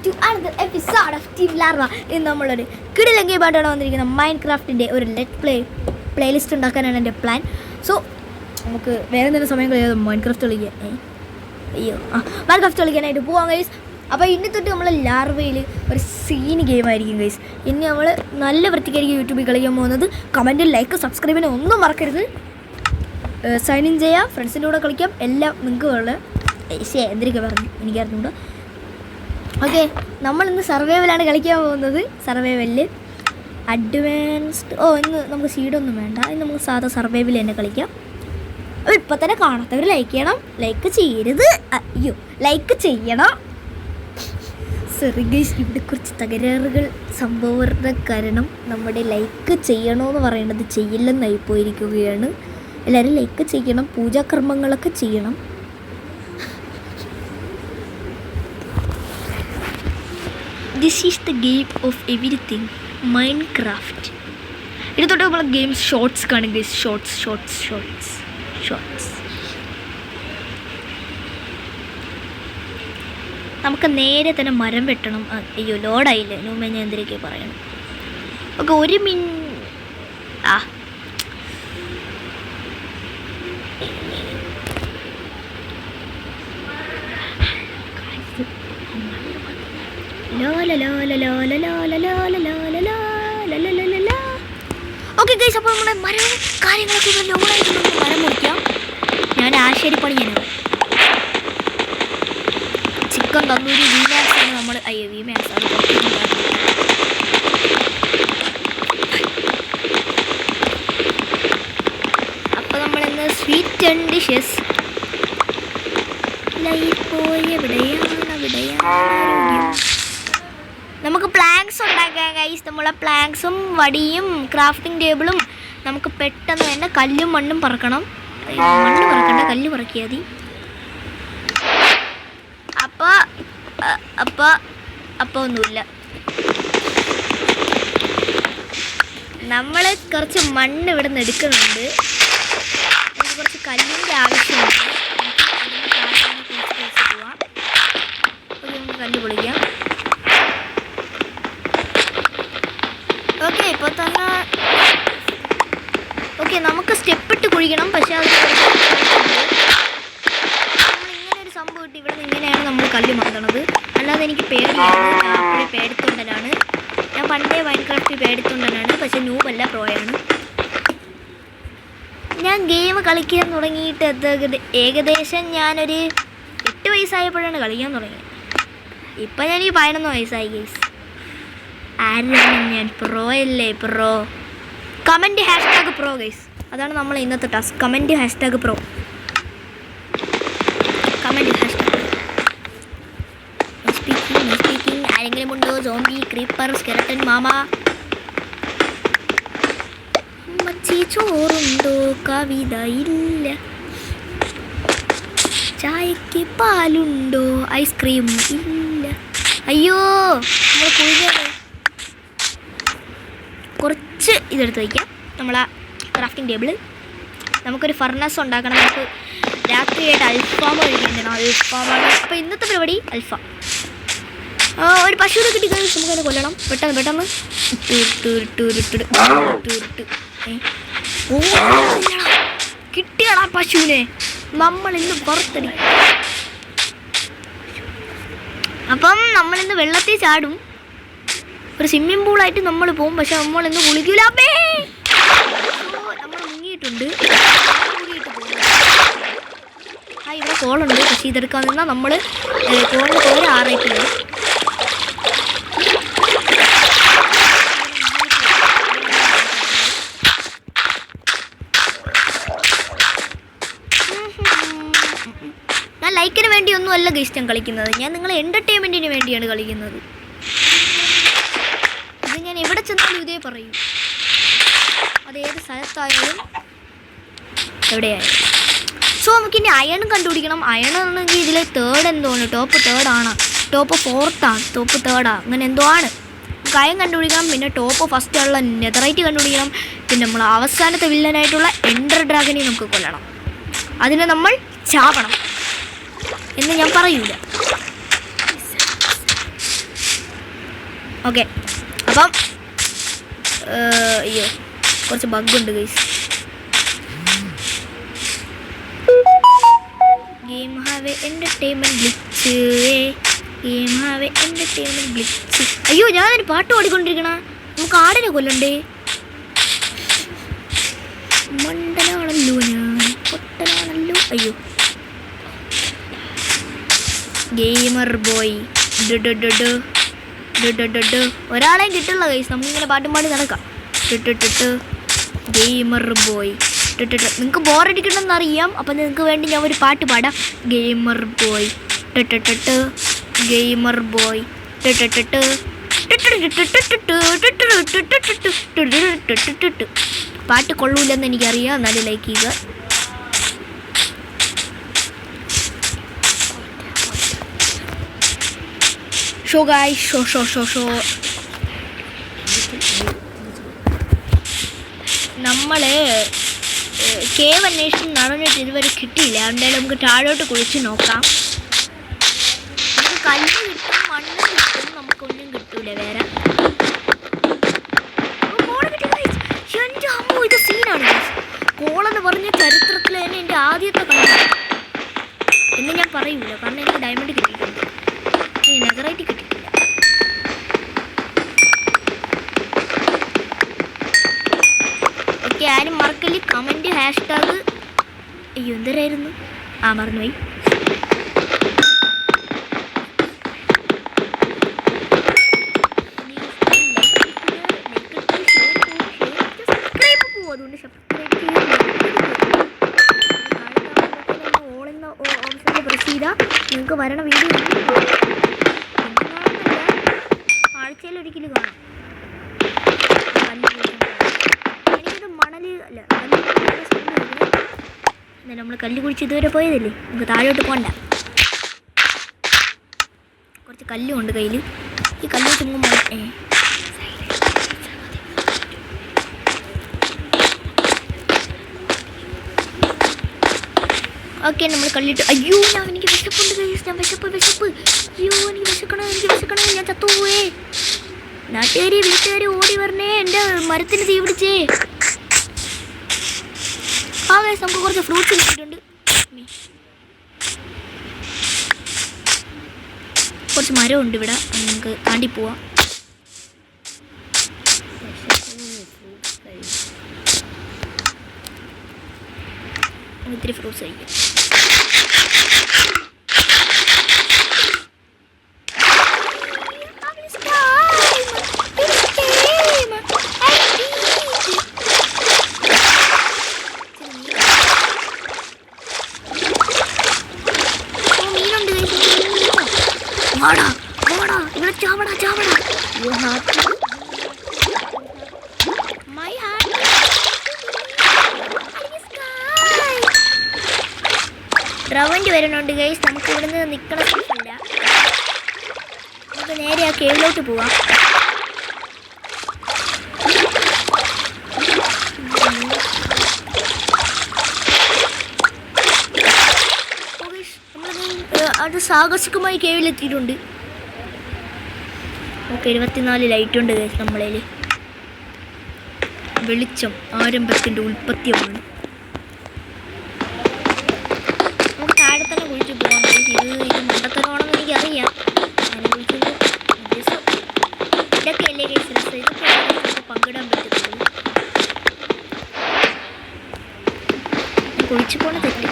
to another episode of Team Larva. ഇന്ന് നമ്മളൊരു കിടിലൻ ഗെയിമായിട്ടാണ് വന്നിരിക്കുന്നത്. മൈൻക്രാഫ്റ്റിൻ്റെ ഒരു പ്ലേലിസ്റ്റ് ഉണ്ടാക്കാനാണ് എൻ്റെ പ്ലാൻ. സോ നമുക്ക് വേറെ എന്തെങ്കിലും സമയം കളയാതെ മൈൻക്രാഫ്റ്റ് കളിക്കാൻ മൈൻക്രാഫ്റ്റ് കളിക്കാനായിട്ട് പോവാം ഗൈസ്. അപ്പോൾ ഇനി തൊട്ട് നമ്മൾ ലാർവയിൽ ഒരു സീന് ഗെയിമായിരിക്കും ഗൈസ്. ഇനി നമ്മൾ നല്ല വൃത്തിക്കായിരിക്കും യൂട്യൂബിൽ കളിക്കാൻ പോകുന്നത്. കമൻറ്റ്, ലൈക്ക്, സബ്സ്ക്രൈബിനെ ഒന്നും മറക്കരുത്. സൈൻ ഇൻ ചെയ്യാം, ഫ്രണ്ട്സിൻ്റെ കൂടെ കളിക്കാം. എല്ലാം നിങ്ങൾക്ക് വേണ്ട എന്തൊക്കെ പറഞ്ഞു എനിക്കറിഞ്ഞൂടെ. ഓക്കെ, നമ്മളിന്ന് സർവൈവലാണ് കളിക്കാൻ പോകുന്നത്. സർവൈവലിൽ അഡ്വാൻസ്ഡ് ഇന്ന് നമുക്ക് സീഡൊന്നും വേണ്ട. ഇന്ന് നമുക്ക് സാധാ സർവൈവൽ തന്നെ കളിക്കാം. അപ്പോൾ ഇപ്പം തന്നെ കാണാത്തവർ ലൈക്ക് ചെയ്യണം. ലൈക്ക് ചെയ്യരുത്, ലൈക്ക് ചെയ്യണം. സോറി ഗൈസ്, ഇവിടെ കുറച്ച് തകരാറുകൾ സംഭവങ്ങളുടെ കാരണം നമ്മുടെ ലൈക്ക് ചെയ്യണമെന്ന് പറയേണ്ടത് ചെയ്യില്ലെന്നായി പോയിരിക്കുകയാണ്. എല്ലാവരും ലൈക്ക് ചെയ്യണം, പൂജാകർമ്മങ്ങളൊക്കെ ചെയ്യണം. This is the game of everything, Minecraft. ഇത് തൊട്ട് നമ്മൾ ഗെയിംസ് ഷോർട്സ് കാണും ഗൈസ്. ഷോർട്സ് നമുക്ക് നേരെ തന്നെ മരം വെട്ടണം. അയ്യോ, ലോഡായില്ലേ, മുമ്പേ ഞാൻ എന്തിനൊക്കെ പറയണം. ഓക്കെ, ഒരു ഓക്കെ ഗൈസ്, അപ്പോൾ നമ്മുടെ മരം കാര്യങ്ങളൊക്കെ ലോഡായിട്ട് നമുക്ക് മരം മുറിക്കാം. ഞാൻ ആശാരിപ്പണിയാണ്. ചിക്കൻ തന്നൂരി വിമാൻസാണ് നമ്മൾ. വിമാൻസാണ്. അപ്പോൾ നമ്മളിന്ന് സ്വീറ്റ് ആൻഡ് ഡിഷസ് നമുക്ക് പ്ലാങ്ക്സ് ഉണ്ടാക്കാം ഗൈസ്. നമ്മളെ പ്ലാങ്ക്സും വടിയും ക്രാഫ്റ്റിംഗ് ടേബിളും നമുക്ക് പെട്ടെന്ന് തന്നെ കല്ലും മണ്ണും പറക്കണം. മണ്ണ് പറക്കണ്ട, കല്ല് പറക്കിയാൽ മതി. അപ്പോൾ ഒന്നുമില്ല. നമ്മൾ കുറച്ച് മണ്ണ് ഇവിടെ നിന്ന് എടുക്കുന്നുണ്ട്. നമുക്ക് കുറച്ച് കല്ലിൻ്റെ ആവശ്യമുണ്ട്. നമുക്ക് കല്ല് പൊളിക്കാം. ഓക്കെ, ഇപ്പോൾ തന്നെ ഓക്കെ, നമുക്ക് സ്റ്റെപ്പ് ഇട്ട് കുഴിക്കണം. പക്ഷേ അത് നമ്മളിങ്ങനെ ഒരു സംഭവം ഇട്ട് ഇവിടെ നിന്ന് ഇങ്ങനെയാണ് നമ്മൾ കല്ല് മാന്തണത്. അല്ലാതെ എനിക്ക് പേടിയാണ്. ഞാൻ അപ്പോഴും പേടിത്തൊണ്ടനാണ്. ഞാൻ പണ്ടേ മൈൻക്രാഫ്റ്റ് പേടിത്തൊണ്ടനാണ്. പക്ഷേ നൂബല്ല, പ്രോയാണ്. ഞാൻ ഗെയിം കളിക്കാൻ തുടങ്ങിയിട്ട് ഏകദേശം ഞാനൊരു 8 വയസ്സായപ്പോഴാണ് കളിക്കാൻ തുടങ്ങിയത്. ഇപ്പം ഞാൻ 11 വയസ്സായി ഗൈസ്. ആരാണ് ഞാൻ? പ്രോ അല്ലേ? പ്രോ. Comment #pro guys. അതാണ് നമ്മൾ ഇന്നത്തെ task. Comment #pro. Comment speaking. ആരെങ്കിലും ഉണ്ടോ? സോംബി, ക്രീപ്പർ, സ്കെലട്ടൻ മാമ. മച്ചി ചോറുണ്ടോ? കവിത ഇല്ല. ചായക്ക് പാലുണ്ടോ? ഐസ്ക്രീം ഇല്ല. അയ്യോ, നമ്മൾ കുഴിഞ്ഞാണ്. കുറച്ച് ഇതെടുത്ത് വയ്ക്കാം. നമ്മളാ ക്രാഫ്റ്റിംഗ് ടേബിള്. നമുക്കൊരു ഫർണസ് ഉണ്ടാക്കണം. നമുക്ക് രാത്രിയായിട്ട് അൽഫാം കഴിക്കണം. അൽഫാമാണ് അപ്പോൾ ഇന്നത്തെ പരിപാടി. അൽഫാം. ഒരു പശുവിനെ കിട്ടി കഴിഞ്ഞാൽ നമുക്കതിനെ കൊല്ലണം. പെട്ടെന്ന് കിട്ടിയടാ പശുവിനെ. നമ്മളിന്ന് പുറത്തടി. അപ്പം നമ്മളിന്ന് വെള്ളത്തിൽ ചാടും. ഒരു സ്വിമ്മിംഗ് പൂളായിട്ട് നമ്മൾ പോകും. പക്ഷെ നമ്മളിന്ന് കുളിക്കൂല. നമ്മൾ മുങ്ങിയിട്ടുണ്ട്. ഇവിടെ കോളുണ്ട്. പക്ഷെ ഇതെടുക്കാൻ നിന്നാൽ നമ്മൾ കോളിന് പേര് ആറായിട്ടില്ല. ഞാൻ ലൈക്കിന് വേണ്ടിയൊന്നും അല്ല ഗൈസ് ഞാൻ കളിക്കുന്നത്. ഞാൻ നിങ്ങളെ എൻ്റർടൈൻമെൻറ്റിന് വേണ്ടിയാണ് കളിക്കുന്നത്. ഇത് ഞാൻ എവിടെ ചെന്നാലും ഇതേ പറയും. അതേത് സ്ഥലത്തായാലും എവിടെയായാലും. സോ നമുക്കിനി അയൺ കണ്ടുപിടിക്കണം. അയൺ ആണെങ്കിൽ ഇതിൽ 3rd എന്തോന്ന്. ടോപ്പ് 3rd ആണ്. ടോപ്പ് 4th ആണ്. ടോപ്പ് 3rd ആണ്. അങ്ങനെ എന്തോ ആണ്. നമുക്ക് അയൺ കണ്ടുപിടിക്കണം. പിന്നെ ടോപ്പ് 1st ഉള്ള നെതറൈറ്റ് കണ്ടുപിടിക്കണം. പിന്നെ നമ്മൾ അവസാനത്തെ വില്ലനായിട്ടുള്ള എൻഡർ ഡ്രാഗനെ നമുക്ക് കൊല്ലണം. അതിനെ നമ്മൾ ചാവണം എന്ന് ഞാൻ പറയൂല. ഓക്കെ, അപ്പം അയ്യോ കുറച്ച് ബഗ്ഗുണ്ട് guys. Game have entertainment glitch, game have entertainment glitch. അയ്യോ ഞാനൊരു പാട്ട് പാടിക്കൊണ്ടിരിക്കണ, നമുക്ക് ആടിനെ കൊല്ലണ്ടേ? മണ്ടനാണല്ലോ ഞാൻ, പൊട്ടനാണല്ലോ. അയ്യോ ഗെയിമർ ബോയ് ഒരാളെയും കിട്ടുള്ള കൈസ്, നമുക്കിങ്ങനെ പാട്ടും പാടി നടക്കാം. Gamer boy. നിങ്ങൾക്ക് ബോറടിക്കണമെന്ന് അറിയാം, അപ്പം നിങ്ങൾക്ക് വേണ്ടി ഞാൻ ഒരു പാട്ട് പാടാം. ഗെയിമർ ബോയ് ഗെയിമർ ബോയ് പാട്ട് കൊള്ളൂലെന്ന് എനിക്കറിയാം, എന്നാലും ലൈക്ക് ചെയ്യുക. Show guy, show show show show. നമ്മൾ കേവ് അന്വേഷണം നടന്നിട്ട് ഇതുവരെ കിട്ടിയില്ല. എന്തായാലും നമുക്ക് താഴോട്ട് കുഴിച്ച് നോക്കാം. നമുക്ക് കല്ല് കിട്ടും, മണ്ണ് കിട്ടും, നമുക്കൊന്നും കിട്ടൂല വേറെ. എൻ്റെ അമ്മോ, ഇത് സീനാണ്. കോളെന്ന് പറഞ്ഞ ചരിത്രത്തിൽ തന്നെ എൻ്റെ ആദ്യത്തെ കല്ല് എന്ന് ഞാൻ പറയൂല, കാരണം എനിക്ക് ഡയമണ്ട് കിട്ടിയിട്ടുണ്ട്, നഗറായിട്ട് കിട്ടിയിട്ടില്ല. ഓക്കെ, ആരും മറക്കല് കമൻറ്റ് #. അയ്യോ എന്തരായിരുന്നു, മറന്നുപോയി. അതുകൊണ്ട് സബ്സ്ക്രൈബ് ഓപ്ഷനിൽ പ്രസ് ചെയ്താൽ നിങ്ങൾക്ക് വരണ വീഡിയോ ആഴ്ചയിൽ ഒരിക്കലും കാണാം. എനിക്കിത് മണൽ അല്ല, നമ്മൾ കല്ല് കുഴിച്ച് ഇതുവരെ പോയതല്ലേ, നമുക്ക് താഴോട്ട് പോകണ്ട. കുറച്ച് കല്ലുമുണ്ട് കയ്യിൽ, ഈ കല്ല് ചുമ്മാ ഓക്കെ നമ്മൾ കല്ലിട്ട്. അയ്യോ എനിക്ക് വിശപ്പുണ്ട് ഗൈസ്, ഞാൻ വിശപ്പ്. അയ്യോ എനിക്ക് വിശക്കണേ, ഞാൻ ചത്തുപോയേ. നാട്ടുകാരി വീട്ടുകാർ ഓടി വരണേ, എൻ്റെ മരത്തിന് തീ പിടിച്ചേ. ഗൈസ് നമുക്ക് കുറച്ച് ഫ്രൂട്ട്സ് കിട്ടിയിട്ടുണ്ട്, കുറച്ച് മരമുണ്ട് ഇവിടെ, നമുക്ക് താണ്ടി പോവാം. ഇത്തിരി ഫ്രൂട്ട്സ് കഴിക്കാം. റവൻറ്റ് വരുന്നുണ്ട് ഗൈസ്, നമുക്ക് ഇവിടുന്ന് നിൽക്കണ സ്ഥലമില്ല, നമുക്ക് നേരെ ആ കേവിലോട്ട് പോവാം. അത് സാഹസികമായി കേവിലെത്തിയിട്ടുണ്ട്. നമുക്ക് 24 ലൈറ്റുണ്ട് ഗൈസ് നമ്മളേൽ. വെളിച്ചം ആരംഭത്തിൻ്റെ ഉൽപ്പത്തിയാണ്. നമുക്ക് താഴെ തന്നെ കുഴിച്ച് പോകാം. ഇത് മണ്ടത്തരമാണെന്ന് എനിക്കറിയാം, ഞാൻ കുഴിച്ചത് ഇതൊക്കെ അല്ലേ ഗൈസ് രസം, ഇതൊക്കെ പങ്കിടാൻ പറ്റത്തുള്ളൂ. കുഴിച്ച് പോണ തെറ്റി.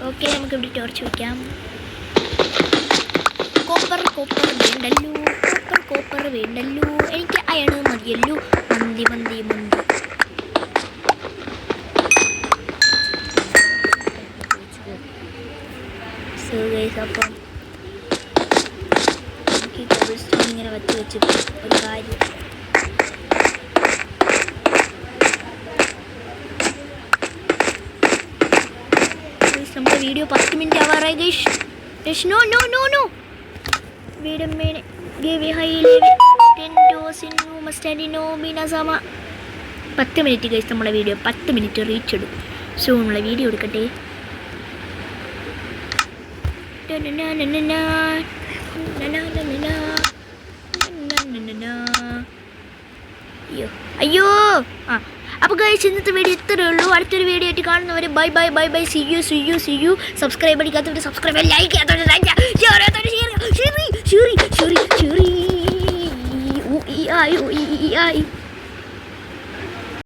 ഓക്കെ നമുക്ക് ഇവിടെ ടോർച്ച് വയ്ക്കാം. കോപ്പർ വേണ്ടല്ലോ, എനിക്ക് അയണ് മതിയല്ലോ. മന്തി സോ ഗൈസ്, അപ്പം എനിക്ക് കോബിൾ സ്റ്റോൺ ഇങ്ങനെ വെച്ച് ഒരു കാര്യം. നമ്മുടെ വീഡിയോ 10 മിനിറ്റ് ആവാറായി guys. No wait a minute, give me high level 10 dose in mustard no bina sama 10 minute കഴിച്ച് നമ്മളെ വീഡിയോ 10 മിനിറ്റ് റീച്ച് ഇടും. സോ നമ്മളെ വീഡിയോ എടുക്കട്ടെ. അയ്യോ ആ അപ്പോൾ ഗൈസ് ഇന്നത്തെ വീഡിയോ ഇത്രയേ ഉള്ളൂ. അടുത്തൊരു വീഡിയോ ആയിട്ട് കാണുന്നവരെ bye bye bye bye. See you. Subscribe അടിക്കാത്തവർ സബ്സ്ക്രൈബ്, ലൈക്ക് ചെയ്യാത്തവർ ലൈക്ക് ചെയ്യുക.